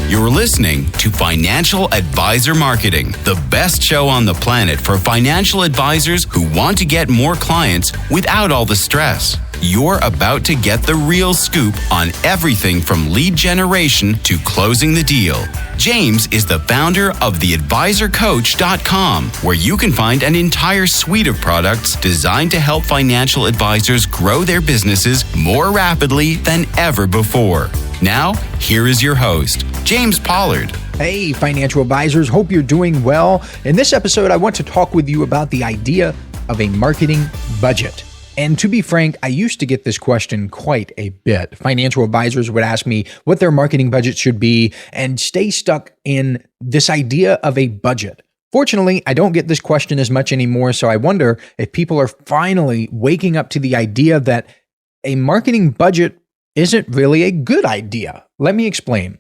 You're listening to Financial Advisor Marketing, the best show on the planet for financial advisors who want to get more clients without all the stress. You're about to get the real scoop on everything from lead generation to closing the deal. James is the founder of theadvisorcoach.com, where you can find an entire suite of products designed to help financial advisors grow their businesses more rapidly than ever before. Now, here is your host, James Pollard. Hey, financial advisors. Hope you're doing well. In this episode, I want to talk with you about the idea of a marketing budget. And to be frank, I used to get this question quite a bit. Financial advisors would ask me what their marketing budget should be and stay stuck in this idea of a budget. Fortunately, I don't get this question as much anymore, so I wonder if people are finally waking up to the idea that a marketing budget isn't really a good idea. Let me explain.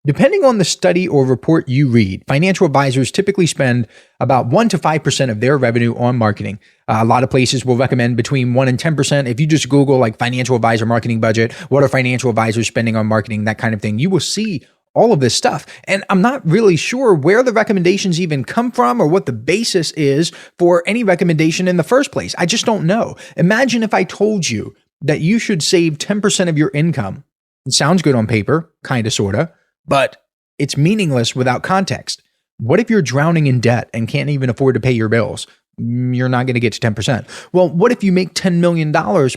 Depending on the study or report you read, financial advisors typically spend about 1 to 5% of their revenue on marketing. A lot of places will recommend between 1 and 10%. If you just Google like financial advisor marketing budget, what are financial advisors spending on marketing, that kind of thing, you will see all of this stuff. And I'm not really sure where the recommendations even come from or what the basis is for any recommendation in the first place. I just don't know. Imagine if I told you that you should save 10% of your income. It sounds good on paper, kind of, sort of, but it's meaningless without context. What if you're drowning in debt and can't even afford to pay your bills? You're not going to get to 10%. Well, what if you make $10 million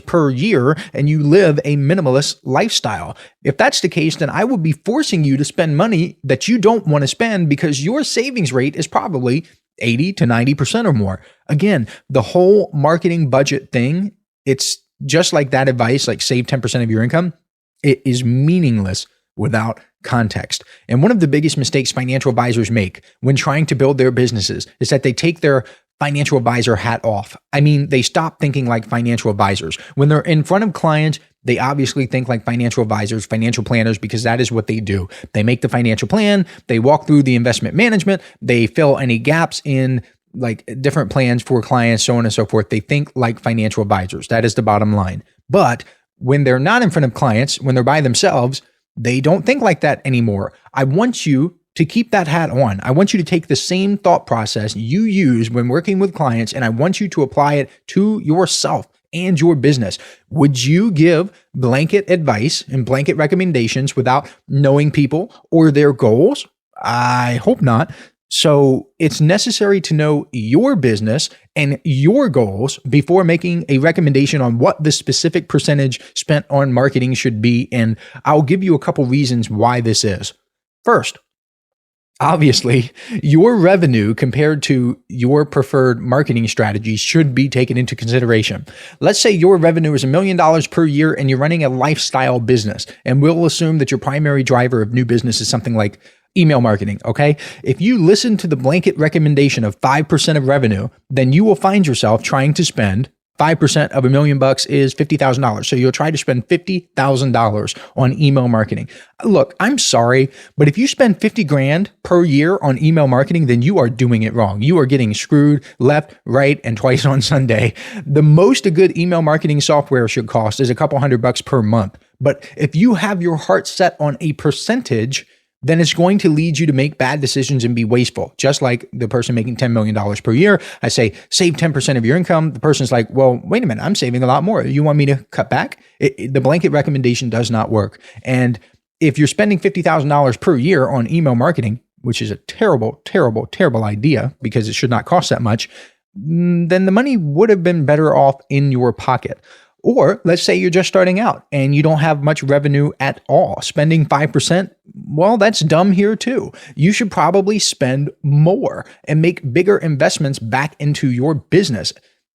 per year and you live a minimalist lifestyle? If that's the case, then I would be forcing you to spend money that you don't want to spend because your savings rate is probably 80 to 90% or more. Again, the whole marketing budget thing, it's just like that advice, like save 10% of your income. It is meaningless without context. And one of the biggest mistakes financial advisors make when trying to build their businesses is that they take their financial advisor hat off. I mean, they stop thinking like financial advisors. When they're in front of clients, they obviously think like financial advisors, financial planners, because that is what they do. They make the financial plan, they walk through the investment management, they fill any gaps in like different plans for clients, so on and so forth. They think like financial advisors. That is the bottom line. But when they're not in front of clients, when they're by themselves, they don't think like that anymore. I want you to keep that hat on. I want you to take the same thought process you use when working with clients, and I want you to apply it to yourself and your business. Would you give blanket advice and blanket recommendations without knowing people or their goals? I hope not. So it's necessary to know your business and your goals before making a recommendation on what the specific percentage spent on marketing should be. And I'll give you a couple reasons why this is. First, obviously, your revenue compared to your preferred marketing strategy should be taken into consideration. Let's say your revenue is $1 million per year and you're running a lifestyle business. And we'll assume that your primary driver of new business is something like email marketing, okay? If you listen to the blanket recommendation of 5% of revenue, then you will find yourself trying to spend 5% of $1 million is $50,000. So you'll try to spend $50,000 on email marketing. Look, I'm sorry, but if you spend 50 grand per year on email marketing, then you are doing it wrong. You are getting screwed left, right, and twice on Sunday. The most a good email marketing software should cost is a couple $100 per month. But if you have your heart set on a percentage, then it's going to lead you to make bad decisions and be wasteful. Just like the person making $10 million per year, I say, save 10% of your income. The person's like, well, wait a minute, I'm saving a lot more. You want me to cut back? The blanket recommendation does not work. And if you're spending $50,000 per year on email marketing, which is a terrible, terrible, terrible idea because it should not cost that much, then the money would have been better off in your pocket. Or let's say you're just starting out and you don't have much revenue at all. Spending 5%, well, that's dumb here too. You should probably spend more and make bigger investments back into your business.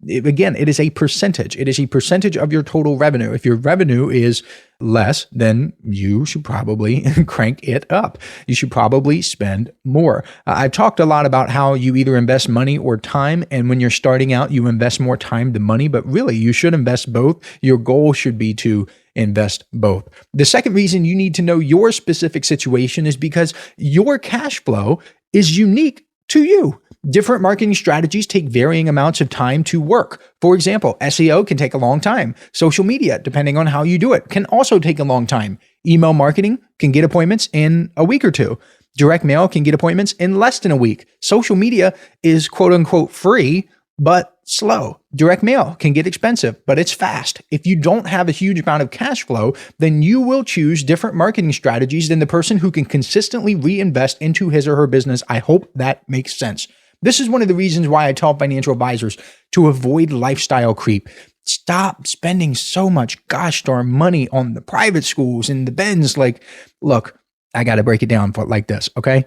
Again, it is a percentage. It is a percentage of your total revenue. If your revenue is less, then you should probably crank it up. You should probably spend more. I've talked a lot about how you either invest money or time. And when you're starting out, you invest more time than money, but really you should invest both. Your goal should be to invest both. The second reason you need to know your specific situation is because your cash flow is unique to you. Different marketing strategies take varying amounts of time to work. For example, SEO can take a long time. Social media, depending on how you do it, can also take a long time. Email marketing can get appointments in a week or two. Direct mail can get appointments in less than a week. Social media is quote unquote free, but slow. Direct mail can get expensive, but it's fast. If you don't have a huge amount of cash flow, then you will choose different marketing strategies than the person who can consistently reinvest into his or her business. I hope that makes sense. This is one of the reasons why I tell financial advisors to avoid lifestyle creep. Stop spending so much gosh darn money on the private schools and the Benz. Like, look, I got to break it down for like this, okay?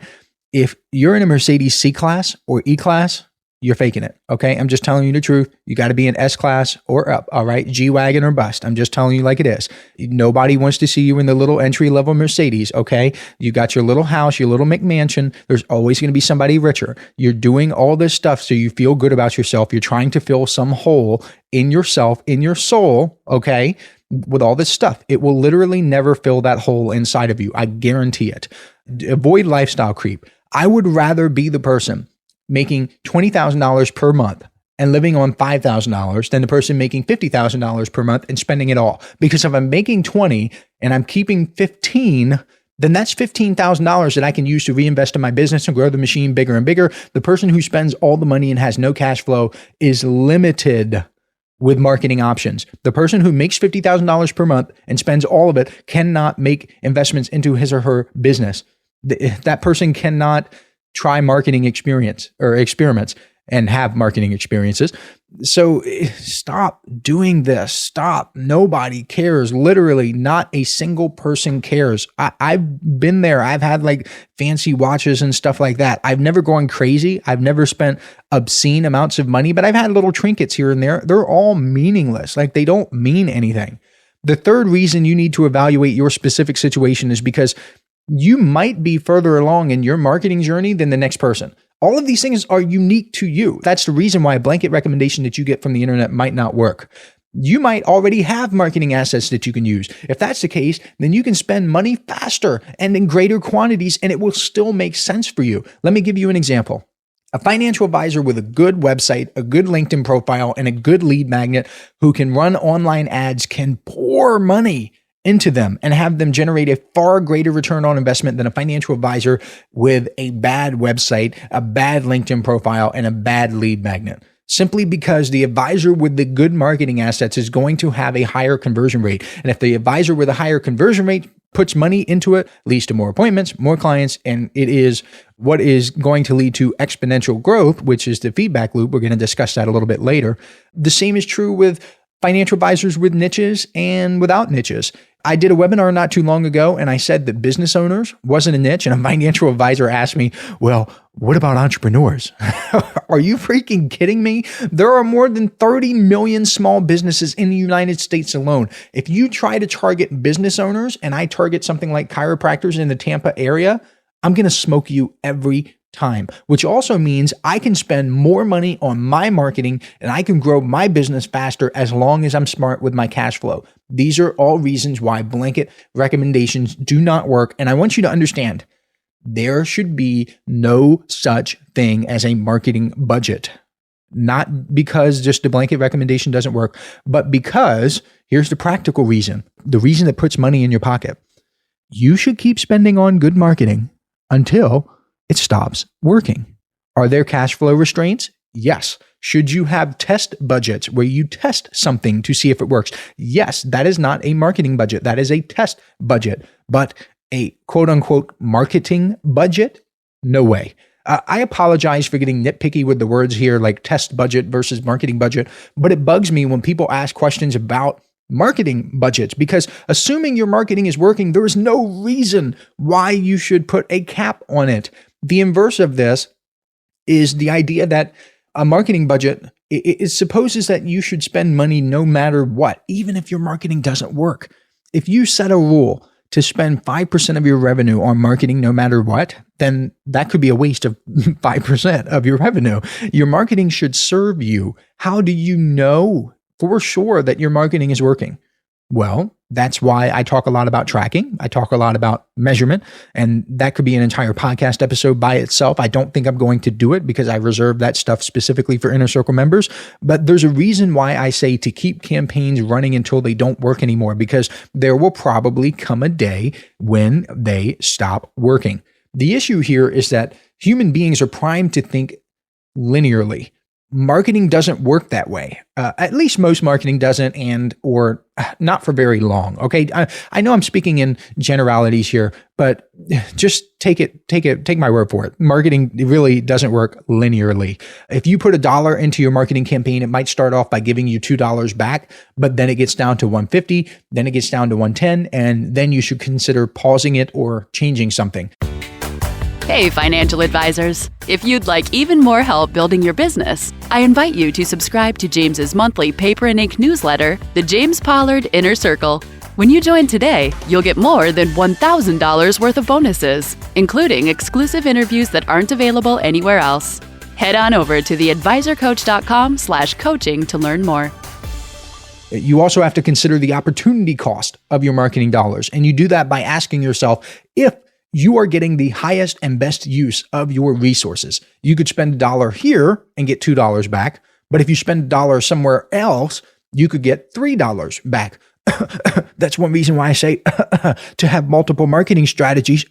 If you're in a Mercedes C-Class or E-Class, you're faking it, okay? I'm just telling you the truth. You got to be in S-Class or up, all right? G-Wagon or bust. I'm just telling you like it is. Nobody wants to see you in the little entry-level Mercedes, okay? You got your little house, your little McMansion. There's always going to be somebody richer. You're doing all this stuff so you feel good about yourself. You're trying to fill some hole in yourself, in your soul, okay? With all this stuff. It will literally never fill that hole inside of you. I guarantee it. Avoid lifestyle creep. I would rather be the person making $20,000 per month and living on $5,000 than the person making $50,000 per month and spending it all. Because if I'm making 20 and I'm keeping 15, then that's $15,000 that I can use to reinvest in my business and grow the machine bigger and bigger. The person who spends all the money and has no cash flow is limited with marketing options. The person who makes $50,000 per month and spends all of it cannot make investments into his or her business. That person cannot try marketing experiments and have marketing experiences. So stop doing this. Stop. Nobody cares. Literally, not a single person cares. I've been there. I've had like fancy watches and stuff like that. I've never gone crazy. I've never spent obscene amounts of money, but I've had little trinkets here and there. They're all meaningless. Like they don't mean anything. The third reason you need to evaluate your specific situation is because you might be further along in your marketing journey than the next person. All of these things are unique to you. That's the reason why a blanket recommendation that you get from the internet might not work. You might already have marketing assets that you can use. If that's the case, then you can spend money faster and in greater quantities, and it will still make sense for you. Let me give you an example. A financial advisor with a good website, a good LinkedIn profile, and a good lead magnet who can run online ads can pour money into them and have them generate a far greater return on investment than a financial advisor with a bad website, a bad LinkedIn profile, and a bad lead magnet. Simply because the advisor with the good marketing assets is going to have a higher conversion rate. And if the advisor with a higher conversion rate puts money into it, leads to more appointments, more clients, and it is what is going to lead to exponential growth, which is the feedback loop. We're going to discuss that a little bit later. The same is true with financial advisors with niches and without niches. I did a webinar not too long ago, and I said that business owners wasn't a niche, and a financial advisor asked me, well, what about entrepreneurs? Are you freaking kidding me? There are more than 30 million small businesses in the United States alone. If you try to target business owners, and I target something like chiropractors in the Tampa area, I'm going to smoke you every time, which also means I can spend more money on my marketing and I can grow my business faster as long as I'm smart with my cash flow. These are all reasons why blanket recommendations do not work. And I want you to understand there should be no such thing as a marketing budget. Not because just a blanket recommendation doesn't work, but because here's the practical reason, the reason that puts money in your pocket. You should keep spending on good marketing until it stops working. Are there cash flow restraints? Yes. Should you have test budgets where you test something to see if it works? Yes, that is not a marketing budget. That is a test budget. But a quote unquote marketing budget? No way. I apologize for getting nitpicky with the words here, like test budget versus marketing budget, but it bugs me when people ask questions about marketing budgets, because assuming your marketing is working, there is no reason why you should put a cap on it. The inverse of this is the idea that a marketing budget, it supposes that you should spend money no matter what, even if your marketing doesn't work. If you set a rule to spend 5% of your revenue on marketing no matter what, then that could be a waste of 5% of your revenue. Your marketing should serve you. How do you know for sure that your marketing is working? Well, that's why I talk a lot about tracking. I talk a lot about measurement, and that could be an entire podcast episode by itself. I don't think I'm going to do it because I reserve that stuff specifically for Inner Circle members. But there's a reason why I say to keep campaigns running until they don't work anymore, because there will probably come a day when they stop working. The issue here is that human beings are primed to think linearly. Marketing doesn't work that way. At least most marketing doesn't, or not for very long. Okay. I know I'm speaking in generalities here, but just take my word for it. Marketing really doesn't work linearly. If you put $1 into your marketing campaign, it might start off by giving you $2 back, but then it gets down to $1.50, then it gets down to $1.10, and then you should consider pausing it or changing something. Hey, financial advisors. If you'd like even more help building your business, I invite you to subscribe to James's monthly paper and ink newsletter, The James Pollard Inner Circle. When you join today, you'll get more than $1,000 worth of bonuses, including exclusive interviews that aren't available anywhere else. Head on over to theadvisorcoach.com/coaching to learn more. You also have to consider the opportunity cost of your marketing dollars. And you do that by asking yourself if you are getting the highest and best use of your resources. You could spend $1 here and get $2 back, but if you spend $1 somewhere else, you could get $3 back. That's one reason why I say to have multiple marketing strategies,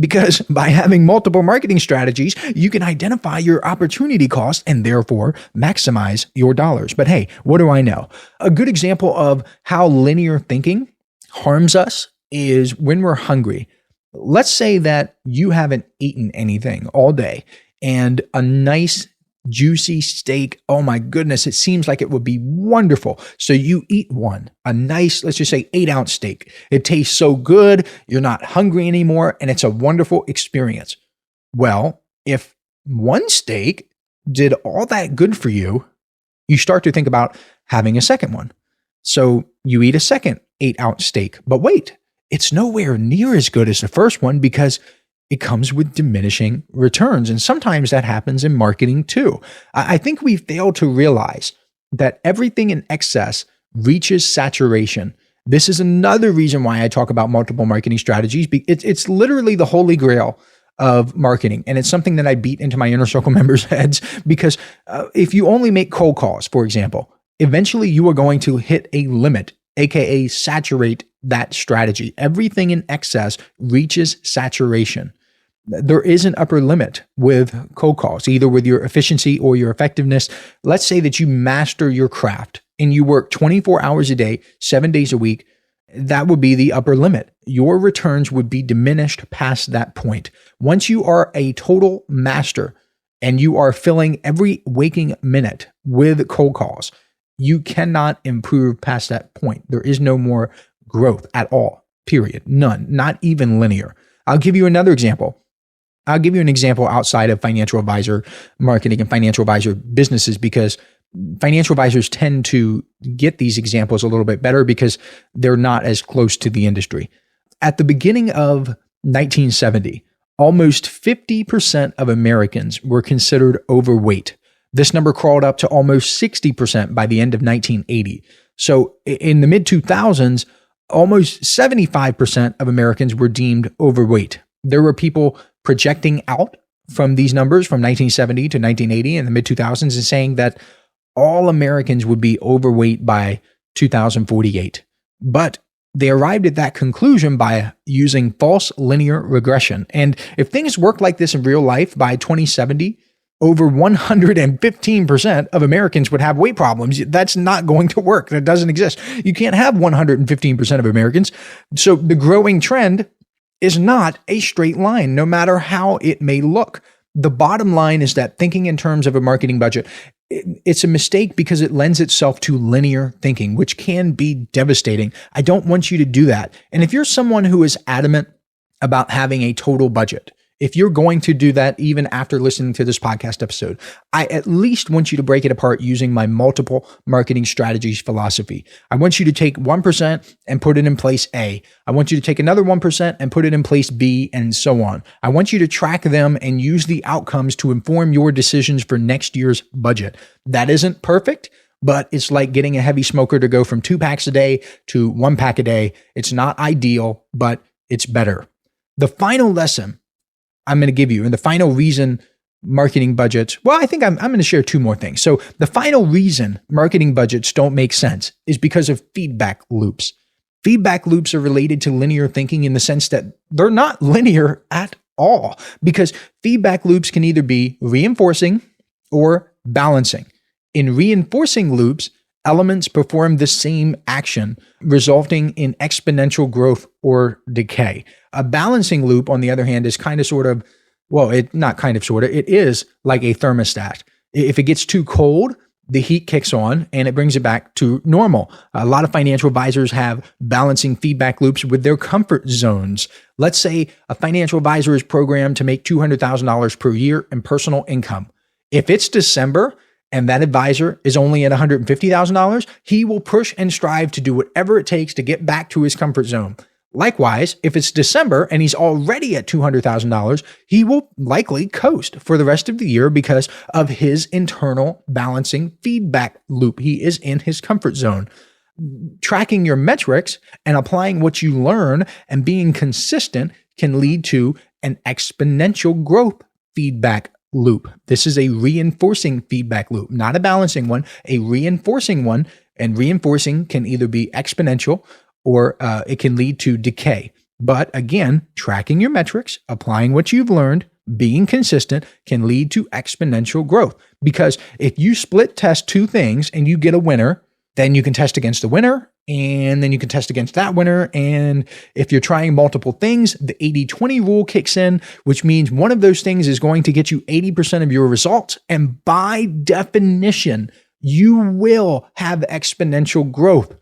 because by having multiple marketing strategies, you can identify your opportunity cost and therefore maximize your dollars. But hey, what do I know? A good example of how linear thinking harms us is when we're hungry. Let's say that you haven't eaten anything all day and a nice juicy steak. Oh my goodness, it seems like it would be wonderful. So you eat a nice, let's just say 8-ounce steak. It tastes so good. You're not hungry anymore. And it's a wonderful experience. Well, if one steak did all that good for you, you start to think about having a second one. So you eat a second 8-ounce steak, but wait, it's nowhere near as good as the first one because it comes with diminishing returns. And sometimes that happens in marketing too. I think we fail to realize that everything in excess reaches saturation. This is another reason why I talk about multiple marketing strategies. It's literally the holy grail of marketing. And it's something that I beat into my Inner Circle members' heads because if you only make cold calls, for example, eventually you are going to hit a limit, aka saturate that strategy. Everything in excess reaches saturation. There is an upper limit with cold calls, either with your efficiency or your effectiveness. Let's say that you master your craft and you work 24 hours a day, 7 days a week. That would be the upper limit. Your returns would be diminished past that point. Once you are a total master and you are filling every waking minute with cold calls, you cannot improve past that point. There is no more growth at all, period. None, not even linear. I'll give you another example. I'll give you an example outside of financial advisor marketing and financial advisor businesses, because financial advisors tend to get these examples a little bit better because they're not as close to the industry. At the beginning of 1970, almost 50% of Americans were considered overweight. This number crawled up to almost 60% by the end of 1980. So in the mid-2000s, almost 75% of Americans were deemed overweight. There were people projecting out from these numbers from 1970 to 1980 in the mid-2000s and saying that all Americans would be overweight by 2048. But they arrived at that conclusion by using false linear regression. And if things work like this in real life, by 2070, over 115% of Americans would have weight problems. That's not going to work. That doesn't exist. You can't have 115% of Americans. So the growing trend is not a straight line, no matter how it may look. The bottom line is that thinking in terms of a marketing budget, it's a mistake because it lends itself to linear thinking, which can be devastating. I don't want you to do that. And if you're someone who is adamant about having a total budget, if you're going to do that even after listening to this podcast episode, I at least want you to break it apart using my multiple marketing strategies philosophy. I want you to take 1% and put it in place A. I want you to take another 1% and put it in place B, and so on. I want you to track them and use the outcomes to inform your decisions for next year's budget. That isn't perfect, but it's like getting a heavy smoker to go from 2 packs a day to 1 pack a day. It's not ideal, but it's better. The final lesson I'm going to give you, and the final reason marketing budgets, well, I think I'm going to share 2 more things. So the final reason marketing budgets don't make sense is because of feedback loops. Feedback loops are related to linear thinking in the sense that they're not linear at all, because feedback loops can either be reinforcing or balancing. In reinforcing loops, elements perform the same action, resulting in exponential growth or decay. A balancing loop, on the other hand, is kind of sort of, well, it is like a thermostat. If it gets too cold, the heat kicks on and it brings it back to normal. A lot of financial advisors have balancing feedback loops with their comfort zones. Let's say a financial advisor is programmed to make $200,000 per year in personal income. If it's December and that advisor is only at $150,000, he will push and strive to do whatever it takes to get back to his comfort zone. Likewise, if it's December and he's already at $200,000, he will likely coast for the rest of the year because of his internal balancing feedback loop. He is in his comfort zone. Tracking your metrics and applying what you learn and being consistent can lead to an exponential growth feedback loop. This is a reinforcing feedback loop, not a balancing one, a reinforcing one. And reinforcing can either be exponential or it can lead to decay. But again, tracking your metrics, applying what you've learned, being consistent can lead to exponential growth. Because if you split test 2 things and you get a winner, then you can test against the winner, and then you can test against that winner. And if you're trying multiple things, the 80-20 rule kicks in, which means one of those things is going to get you 80% of your results. And by definition, you will have exponential growth.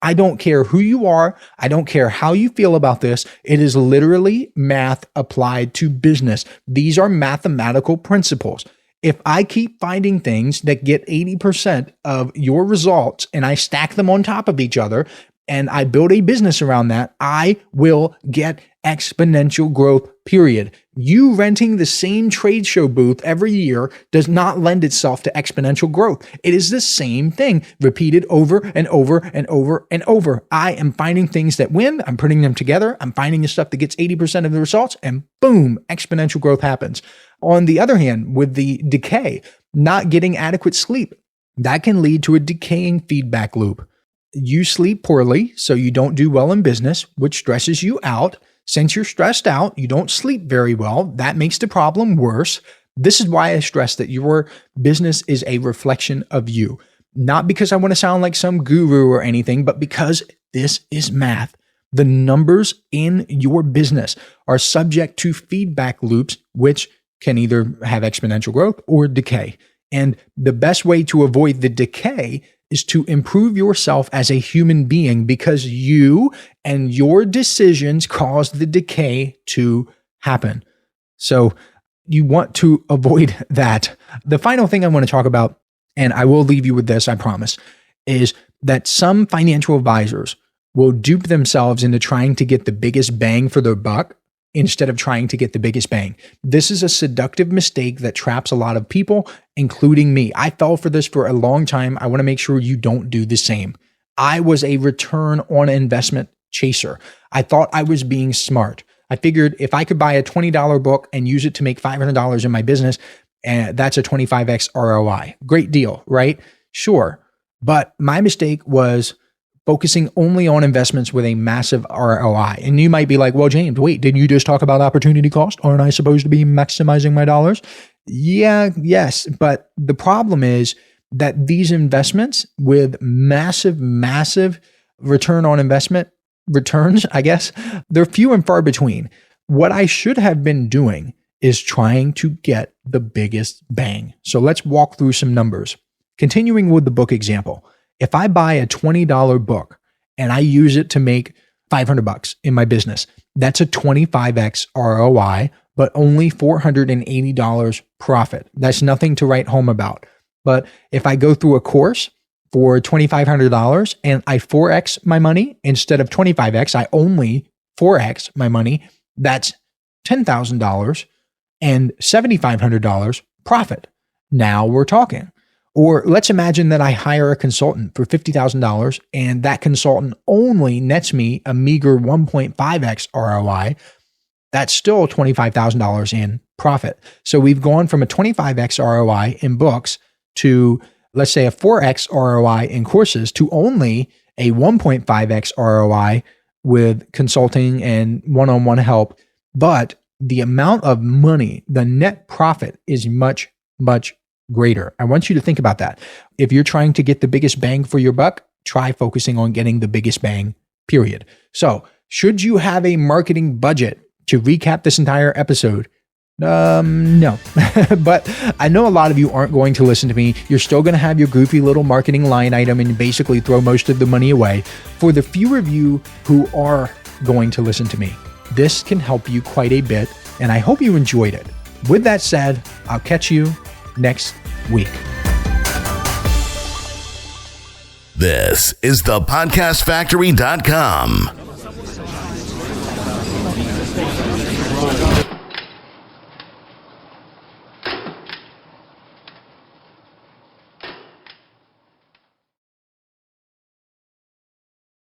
I don't care who you are. I don't care how you feel about this. It is literally math applied to business. These are mathematical principles. If I keep finding things that get 80% of your results and I stack them on top of each other and I build a business around that, I will get exponential growth, period. You renting the same trade show booth every year does not lend itself to exponential growth. It is the same thing repeated over and over and over and over. I am finding things that win. I'm putting them together. I'm finding the stuff that gets 80% of the results, and boom, exponential growth happens. On the other hand, with the decay, not getting adequate sleep, that can lead to a decaying feedback loop. You sleep poorly, so you don't do well in business, which stresses you out. Since you're stressed out, you don't sleep very well. That makes the problem worse. This is why I stress that your business is a reflection of you. Not because I want to sound like some guru or anything, but because this is math. The numbers in your business are subject to feedback loops, which can either have exponential growth or decay. And the best way to avoid the decay is to improve yourself as a human being, because you and your decisions cause the decay to happen. So you want to avoid that. The final thing I want to talk about, and I will leave you with this, I promise, is that some financial advisors will dupe themselves into trying to get the biggest bang for their buck instead of trying to get the biggest bang. This is a seductive mistake that traps a lot of people, including me. I fell for this for a long time. I want to make sure you don't do the same. I was a return on investment chaser. I thought I was being smart. I figured if I could buy a $20 book and use it to make $500 in my business, that's a 25x ROI. Great deal, right? Sure. But my mistake was focusing only on investments with a massive ROI. And you might be like, well, James, wait, didn't you just talk about opportunity cost? Aren't I supposed to be maximizing my dollars? Yes. But the problem is that these investments with massive return on investment returns, I guess, they're few and far between. What I should have been doing is trying to get the biggest bang. So let's walk through some numbers. Continuing with the book example. If I buy a $20 book and I use it to make $500 in my business, that's a 25x ROI, but only $480 profit. That's nothing to write home about. But if I go through a course for $2,500 and I 4x my money instead of 25x, I only 4x my money, that's $10,000 and $7,500 profit. Now we're talking. Or let's imagine that I hire a consultant for $50,000 and that consultant only nets me a meager 1.5x ROI. That's still $25,000 in profit. So we've gone from a 25x ROI in books to, let's say, a 4x ROI in courses to only a 1.5x ROI with consulting and one-on-one help. But the amount of money, the net profit is much, much greater. I want you to think about that. If you're trying to get the biggest bang for your buck, try focusing on getting the biggest bang, period. So should you have a marketing budget? To recap this entire episode, no. But I know a lot of you aren't going to listen to me. You're still going to have your goofy little marketing line item and basically throw most of the money away. For the few of you who are going to listen to me, this can help you quite a bit, and I hope you enjoyed it. With that said, I'll catch you next week. This is thepodcastfactory.com.